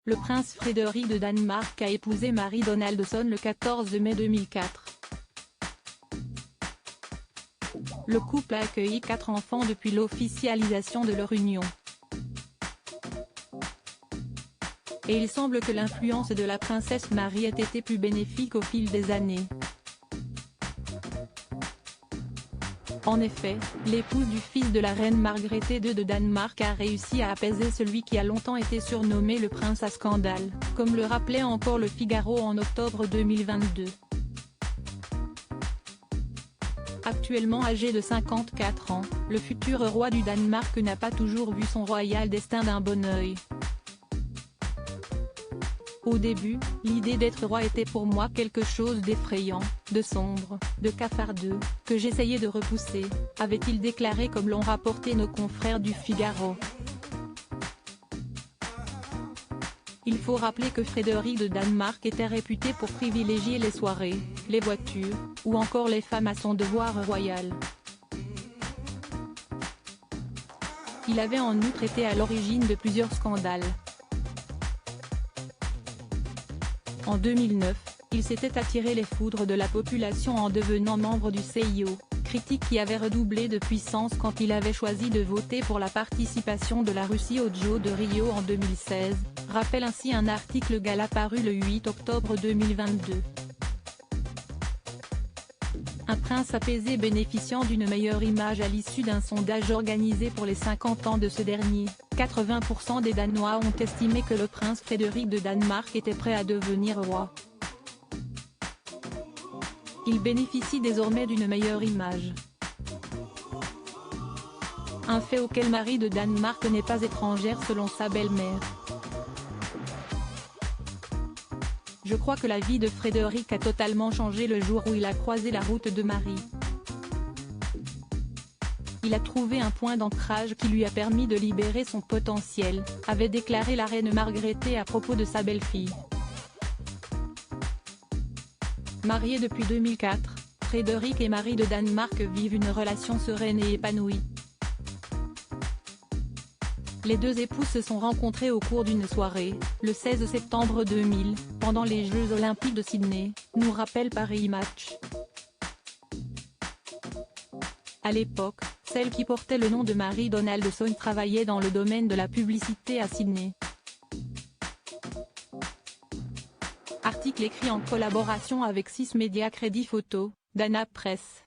le prince Frédéric de Danemark a épousé Marie Donaldson le 14 mai 2004. Le couple a accueilli 4 enfants depuis l'officialisation de leur union. Et il semble que l'influence de la princesse Marie ait été plus bénéfique au fil des années. En effet, l'épouse du fils de la reine Margrethe II de Danemark a réussi à apaiser celui qui a longtemps été surnommé le prince à scandale, comme le rappelait encore Le Figaro en octobre 2022. Actuellement âgé de 54 ans, le futur roi du Danemark n'a pas toujours vu son royal destin d'un bon œil. Au début, l'idée d'être roi était pour moi quelque chose d'effrayant, de sombre, de cafardeux, que j'essayais de repousser, avait-il déclaré comme l'ont rapporté nos confrères du Figaro. Il faut rappeler que Frédéric de Danemark était réputé pour privilégier les soirées, les voitures, ou encore les femmes à son devoir royal. Il avait en outre été à l'origine de plusieurs scandales. En 2009, il s'était attiré les foudres de la population en devenant membre du CIO, critique qui avait redoublé de puissance quand il avait choisi de voter pour la participation de la Russie aux Jeux de Rio en 2016, rappelle ainsi un article Gala paru le 8 octobre 2022. Un prince apaisé bénéficiant d'une meilleure image à l'issue d'un sondage organisé pour les 50 ans de ce dernier, 80% des Danois ont estimé que le prince Frédéric de Danemark était prêt à devenir roi. Il bénéficie désormais d'une meilleure image. Un fait auquel Marie de Danemark n'est pas étrangère selon sa belle-mère. Je crois que la vie de Frédéric a totalement changé le jour où il a croisé la route de Marie. Il a trouvé un point d'ancrage qui lui a permis de libérer son potentiel, avait déclaré la reine Margrethe à propos de sa belle-fille. Mariés depuis 2004, Frédéric et Marie de Danemark vivent une relation sereine et épanouie. Les deux époux se sont rencontrés au cours d'une soirée, le 16 septembre 2000, pendant les Jeux Olympiques de Sydney, nous rappelle Paris Match. À l'époque, celle qui portait le nom de Marie Donaldson travaillait dans le domaine de la publicité à Sydney. Article écrit en collaboration avec 6 médias Crédit Photo, Dana Press.